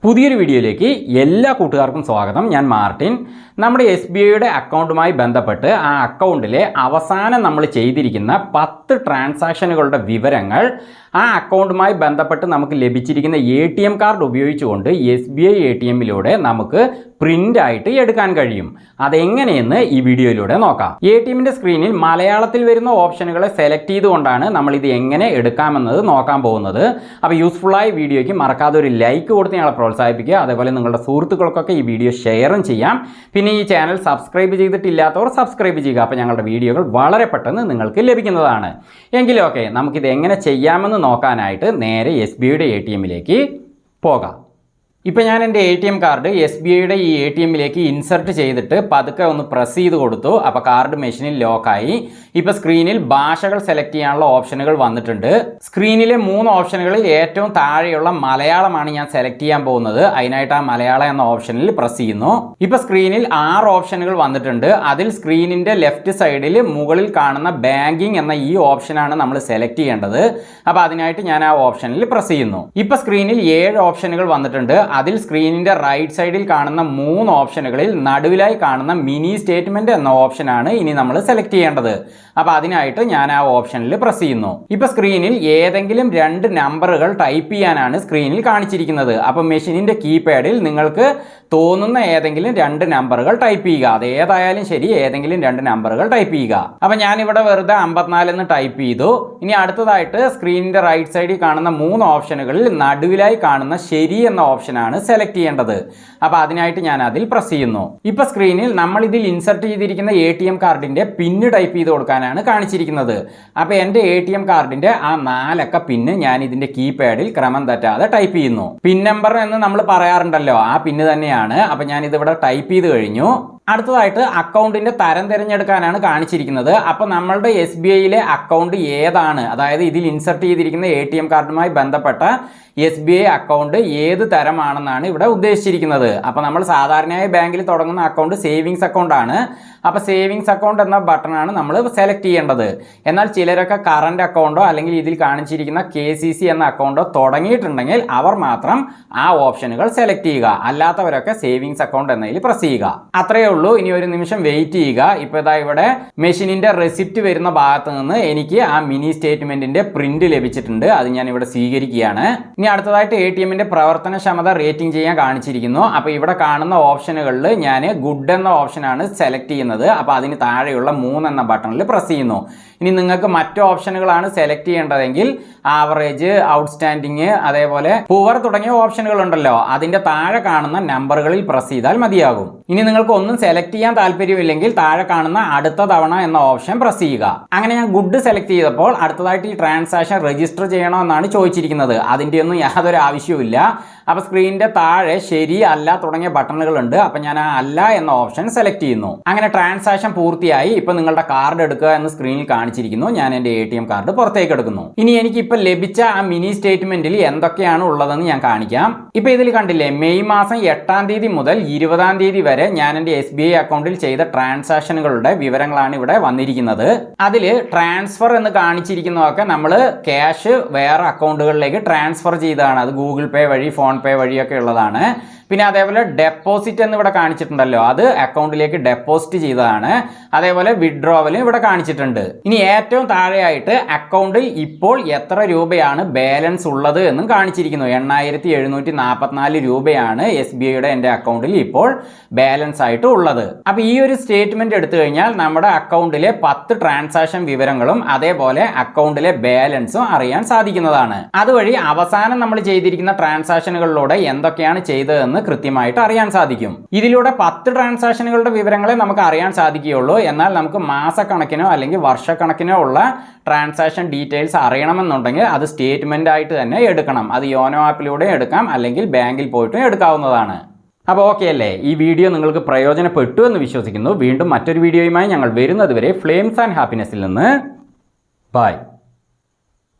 പുതിയൊരു വീഡിയോയിലേക്ക് എല്ലാ കൂട്ടുകാർക്കും സ്വാഗതം. ഞാൻ മാർട്ടിൻ. നമ്മുടെ SBIയുടെ അക്കൗണ്ടുമായി ബന്ധപ്പെട്ട് ആ അക്കൗണ്ടിലെ അവസാനം നമ്മൾ ചെയ്തിരിക്കുന്ന 10 ട്രാൻസാക്ഷനുകളുടെ വിവരങ്ങൾ ആ അക്കൗണ്ടുമായി ബന്ധപ്പെട്ട് നമുക്ക് ലഭിച്ചിരിക്കുന്ന ATM കാർഡ് ഉപയോഗിച്ചുകൊണ്ട് SBI ATMിലൂടെ നമുക്ക് പ്രിൻ്റ് ആയിട്ട് എടുക്കാൻ കഴിയും. അതെങ്ങനെയെന്ന് ഈ വീഡിയോയിലൂടെ നോക്കാം. ATMിൻ്റെ സ്ക്രീനിൽ മലയാളത്തിൽ വരുന്ന ഓപ്ഷനുകളെ സെലക്ട് ചെയ്തുകൊണ്ടാണ് നമ്മൾ ഇത് എങ്ങനെ എടുക്കാമെന്നത് നോക്കാൻ പോകുന്നത്. അപ്പോൾ യൂസ്ഫുള്ളായ വീഡിയോയ്ക്ക് മറക്കാതെ ഒരു ലൈക്ക് കൊടുത്ത് ഞങ്ങളെ പ്രോത്സാഹിപ്പിക്കുക. അതേപോലെ നിങ്ങളുടെ സുഹൃത്തുക്കൾക്കൊക്കെ ഈ വീഡിയോ ഷെയറും ചെയ്യാം. പിന്നെ ഈ ചാനൽ സബ്സ്ക്രൈബ് ചെയ്തിട്ടില്ലാത്തവർ സബ്സ്ക്രൈബ് ചെയ്യുക. അപ്പോൾ ഞങ്ങളുടെ വീഡിയോകൾ വളരെ പെട്ടെന്ന് നിങ്ങൾക്ക് ലഭിക്കുന്നതാണ്. എങ്കിലും ഓക്കെ, നമുക്കിത് എങ്ങനെ ചെയ്യാമെന്ന് നോക്കാനായിട്ട് നേരെ SBIയുടെ ATMിലേക്ക് പോകാം. ഇപ്പോൾ ഞാൻ എൻ്റെ ATM കാർഡ് SBIയുടെ ഈ ATMിലേക്ക് ഇൻസർട്ട് ചെയ്തിട്ട് പതുക്കെ ഒന്ന് പ്രസ് ചെയ്ത് കൊടുത്തു. അപ്പോൾ കാർഡ് മെഷീനിൽ ലോക്കായി. ഇപ്പോൾ സ്ക്രീനിൽ ഭാഷകൾ സെലക്ട് ചെയ്യാനുള്ള ഓപ്ഷനുകൾ വന്നിട്ടുണ്ട്. സ്ക്രീനിലെ 3 ഓപ്ഷനുകളിൽ ഏറ്റവും താഴെയുള്ള മലയാളമാണ് ഞാൻ സെലക്ട് ചെയ്യാൻ പോകുന്നത്. അതിനായിട്ട് ആ മലയാളം എന്ന ഓപ്ഷനിൽ പ്രസ് ചെയ്യുന്നു. ഇപ്പോൾ സ്ക്രീനിൽ 6 ഓപ്ഷനുകൾ വന്നിട്ടുണ്ട്. അതിൽ സ്ക്രീനിൻ്റെ ലെഫ്റ്റ് സൈഡിൽ മുകളിൽ കാണുന്ന ബാങ്കിങ് എന്ന ഈ ഓപ്ഷനാണ് നമ്മൾ സെലക്ട് ചെയ്യേണ്ടത്. അപ്പോൾ അതിനായിട്ട് ഞാൻ ആ ഓപ്ഷനിൽ പ്രസ് ചെയ്യുന്നു. ഇപ്പോൾ സ്ക്രീനിൽ 7 ഓപ്ഷനുകൾ വന്നിട്ടുണ്ട്. അതിൽ സ്ക്രീനിൻ്റെ റൈറ്റ് സൈഡിൽ കാണുന്ന 3 ഓപ്ഷനുകളിൽ നടുവിലായി കാണുന്ന മിനി സ്റ്റേറ്റ്മെൻറ്റ് എന്ന ഓപ്ഷനാണ് ഇനി നമ്മൾ സെലക്ട് ചെയ്യേണ്ടത്. അപ്പോൾ അതിനായിട്ട് ഞാൻ ആ ഓപ്ഷനിൽ പ്രസ് ചെയ്യുന്നു. ഇപ്പോൾ സ്ക്രീനിൽ ഏതെങ്കിലും 2 നമ്പറുകൾ ടൈപ്പ് ചെയ്യാനാണ് സ്ക്രീനിൽ കാണിച്ചിരിക്കുന്നത്. അപ്പോൾ മെഷീനിൻ്റെ കീപാഡിൽ നിങ്ങൾക്ക് തോന്നുന്ന ഏതെങ്കിലും 2 നമ്പറുകൾ ടൈപ്പ് ചെയ്യുക. അത് ഏതായാലും ശരി, ഏതെങ്കിലും 2 നമ്പറുകൾ ടൈപ്പ് ചെയ്യുക. അപ്പോൾ ഞാനിവിടെ വെറുതെ 54 എന്ന് ടൈപ്പ് ചെയ്തു. ഇനി അടുത്തതായിട്ട് സ്ക്രീനിൻ്റെ റൈറ്റ് സൈഡിൽ കാണുന്ന 3 ഓപ്ഷനുകളിൽ നടുവിലായി കാണുന്ന ശരി എന്ന ഓപ്ഷനാണ് സെലക്ട് ചെയ്യേണ്ടത്. അപ്പോൾ അതിനായിട്ട് ഞാൻ അതിൽ പ്രസ് ചെയ്യുന്നു. ഇപ്പോൾ സ്ക്രീനിൽ നമ്മൾ ഇതിൽ ഇൻസർട്ട് ചെയ്തിരിക്കുന്ന ATM കാർഡിൻ്റെ പിന്ന് ടൈപ്പ് ചെയ്ത് കൊടുക്കാനാണ് കാണിച്ചിരിക്കുന്നത്. അപ്പോൾ എൻ്റെ ATM കാർഡിൻ്റെ ആ 4 അക്ക പിന്ന് ഞാൻ ഇതിൻ്റെ കീപാഡിൽ ക്രമം തെറ്റാതെ ടൈപ്പ് ചെയ്യുന്നു. പിൻ നമ്പർ എന്ന് നമ്മൾ പറയാറുണ്ടല്ലോ, ആ പിന്ന് തന്നെയാണ്. അപ്പോൾ ഞാൻ ഇതിവിടെ ടൈപ്പ് ചെയ്ത് കഴിഞ്ഞു. അടുത്തതായിട്ട് അക്കൗണ്ടിൻ്റെ തരം തിരഞ്ഞെടുക്കാനാണ് കാണിച്ചിരിക്കുന്നത്. അപ്പോൾ നമ്മളുടെ SBIയിലെ അക്കൗണ്ട് ഏതാണ്, അതായത് ഇതിൽ ഇൻസർട്ട് ചെയ്തിരിക്കുന്ന ATM കാർഡുമായി ബന്ധപ്പെട്ട SBI അക്കൗണ്ട് ഏത് തരമാണെന്നാണ് ഇവിടെ ഉദ്ദേശിച്ചിരിക്കുന്നത്. അപ്പോൾ നമ്മൾ സാധാരണയായി ബാങ്കിൽ തുടങ്ങുന്ന അക്കൗണ്ട് സേവിങ്സ് അക്കൗണ്ടാണ്. അപ്പോൾ സേവിങ്സ് അക്കൗണ്ട് എന്ന ബട്ടണാണ് നമ്മൾ സെലക്ട് ചെയ്യേണ്ടത്. എന്നാൽ ചിലരൊക്കെ കറണ്ട് അക്കൗണ്ടോ അല്ലെങ്കിൽ ഇതിൽ കാണിച്ചിരിക്കുന്ന KCC എന്ന അക്കൗണ്ടോ തുടങ്ങിയിട്ടുണ്ടെങ്കിൽ അവർ മാത്രം ആ ഓപ്ഷനുകൾ സെലക്ട് ചെയ്യുക. അല്ലാത്തവരൊക്കെ സേവിങ്സ് അക്കൗണ്ട് എന്നതിൽ പ്രസ് ചെയ്യുക. അത്രയേ ഉള്ളൂ. ഇനി ഒരു നിമിഷം വെയിറ്റ് ചെയ്യുക. ഇപ്പോൾ ഇതാ ഇവിടെ മെഷീനിൻ്റെ റെസിപ്റ്റ് വരുന്ന ഭാഗത്ത് നിന്ന് എനിക്ക് ആ മിനി സ്റ്റേറ്റ്മെൻറ്റിൻ്റെ പ്രിന്റ് ലഭിച്ചിട്ടുണ്ട്. അത് ഞാൻ ഇവിടെ സ്വീകരിക്കുകയാണ്. ഇനി അടുത്തതായിട്ട് ATMിൻ്റെ പ്രവർത്തനക്ഷമത റേറ്റിംഗ് ചെയ്യാൻ കാണിച്ചിരിക്കുന്നു. അപ്പോൾ ഇവിടെ കാണുന്ന ഓപ്ഷനുകളിൽ ഞാൻ ഗുഡ് എന്ന ഓപ്ഷനാണ് സെലക്ട് ചെയ്യുന്നത്. അപ്പോൾ അതിന് താഴെയുള്ള 3 എന്ന ബട്ടണിൽ പ്രസ് ചെയ്യുന്നു. ഇനി നിങ്ങൾക്ക് മറ്റു ഓപ്ഷനുകളാണ് സെലക്ട് ചെയ്യേണ്ടതെങ്കിൽ ആവറേജ്, ഔട്ട്സ്റ്റാൻഡിങ്, അതേപോലെ പൂവർ തുടങ്ങിയ ഓപ്ഷനുകൾ ഉണ്ടല്ലോ, അതിൻ്റെ താഴെ കാണുന്ന നമ്പറുകളിൽ പ്രസ് ചെയ്താൽ മതിയാകും. ഇനി നിങ്ങൾക്ക് ഒന്നും സെലക്ട് ചെയ്യാൻ താല്പര്യമില്ലെങ്കിൽ താഴെ കാണുന്ന അടുത്ത തവണ എന്ന ഓപ്ഷൻ പ്രസ് ചെയ്യുക. അങ്ങനെ ഞാൻ ഗുഡ് സെലക്ട് ചെയ്തപ്പോൾ അടുത്തതായിട്ട് ഈ ട്രാൻസാക്ഷൻ രജിസ്റ്റർ ചെയ്യണമെന്നാണ് ചോദിച്ചിരിക്കുന്നത്. അതിൻ്റെ ഒന്നും യാതൊരു ആവശ്യവുമില്ല. അപ്പോൾ സ്ക്രീനിൻ്റെ താഴെ ശരി, അല്ല തുടങ്ങിയ ബട്ടണുകളുണ്ട്. അപ്പോൾ ഞാൻ ആ അല്ല എന്ന ഓപ്ഷൻ സെലക്ട് ചെയ്യുന്നു. അങ്ങനെ ട്രാൻസാക്ഷൻ പൂർത്തിയായി. ഇപ്പോൾ നിങ്ങളുടെ കാർഡ് എടുക്കുക എന്ന് സ്ക്രീനിൽ കാണിച്ചിരിക്കുന്നു. ഞാൻ എൻ്റെ ATM കാർഡ് പുറത്തേക്ക് എടുക്കുന്നു. ഇനി എനിക്ക് ഇപ്പോൾ ലഭിച്ച ആ മിനി സ്റ്റേറ്റ്മെൻറ്റിൽ എന്തൊക്കെയാണ് ഉള്ളതെന്ന് ഞാൻ കാണിക്കാം. ഇപ്പോൾ ഇതിൽ കണ്ടില്ലേ, മെയ് മാസം 8-ാം തീയതി മുതൽ 20-ാം തീയതി വരെ ഞാൻ എൻ്റെ SBI അക്കൗണ്ടിൽ ചെയ്ത ട്രാൻസാക്ഷനുകളുടെ വിവരങ്ങളാണ് ഇവിടെ വന്നിരിക്കുന്നത്. അതിൽ ട്രാൻസ്ഫർ എന്ന് കാണിച്ചിരിക്കുന്നതൊക്കെ നമ്മൾ ക്യാഷ് വേറെ അക്കൗണ്ടുകളിലേക്ക് ട്രാൻസ്ഫർ ചെയ്തതാണ്. അത് ഗൂഗിൾ പേ വഴി, ഫോൺ പേ വഴിയൊക്കെ ഉള്ളതാണ്. പിന്നെ അതേപോലെ ഡെപ്പോസിറ്റ് എന്ന് ഇവിടെ കാണിച്ചിട്ടുണ്ടല്ലോ, അത് അക്കൗണ്ടിലേക്ക് ഡെപ്പോസിറ്റ് ചെയ്തതാണ്. അതേപോലെ വിഡ്രോവലും ഇവിടെ കാണിച്ചിട്ടുണ്ട്. ഇനി ഏറ്റവും താഴെയായിട്ട് അക്കൗണ്ടിൽ ഇപ്പോൾ എത്ര രൂപയാണ് ബാലൻസ് ഉള്ളത് എന്നും കാണിച്ചിരിക്കുന്നു. 8744 രൂപയാണ് SBIയുടെ എൻ്റെ അക്കൗണ്ടിൽ ഇപ്പോൾ ബാലൻസ് ആയിട്ട് ഉള്ളത്. അപ്പോൾ ഈ ഒരു സ്റ്റേറ്റ്മെൻറ്റ് എടുത്തു കഴിഞ്ഞാൽ നമ്മുടെ അക്കൗണ്ടിലെ 10 ട്രാൻസാക്ഷൻ വിവരങ്ങളും അതേപോലെ അക്കൗണ്ടിലെ ബാലൻസും അറിയാൻ സാധിക്കുന്നതാണ്. അതുവഴി അവസാനം നമ്മൾ ചെയ്തിരിക്കുന്ന ട്രാൻസാക്ഷനുകളിലൂടെ എന്തൊക്കെയാണ് ചെയ്തതെന്ന് കൃത്യമായിട്ട് അറിയാൻ സാധിക്കും. ഇതിലൂടെ 10 ട്രാൻസാക്ഷനുകളുടെ വിവരങ്ങളെ നമുക്ക് അറിയാൻ സാധിക്കുകയുള്ളൂ. എന്നാൽ നമുക്ക് മാസക്കണക്കിനോ അല്ലെങ്കിൽ വർഷക്കണക്കിനോ ഉള്ള ട്രാൻസാക്ഷൻ ഡീറ്റെയിൽസ് അറിയണമെന്നുണ്ടെങ്കിൽ അത് സ്റ്റേറ്റ്മെന്റ് ആയിട്ട് തന്നെ എടുക്കണം. അത് യോനോ ആപ്പിലൂടെ എടുക്കാം, അല്ലെങ്കിൽ ബാങ്കിൽ പോയിട്ടും എടുക്കാവുന്നതാണ്. അപ്പോൾ ഓക്കെ അല്ലേ, ഈ വീഡിയോ നിങ്ങൾക്ക് പ്രയോജനപ്പെട്ടു എന്ന് വിശ്വസിക്കുന്നു. വീണ്ടും മറ്റൊരു വീഡിയോയുമായി ഞങ്ങൾ വരുന്നത് വരെ ഫ്ലെയിംസ് ആൻഡ് ഹാപ്പിനെസ്സിൽ നിന്ന് ബൈ.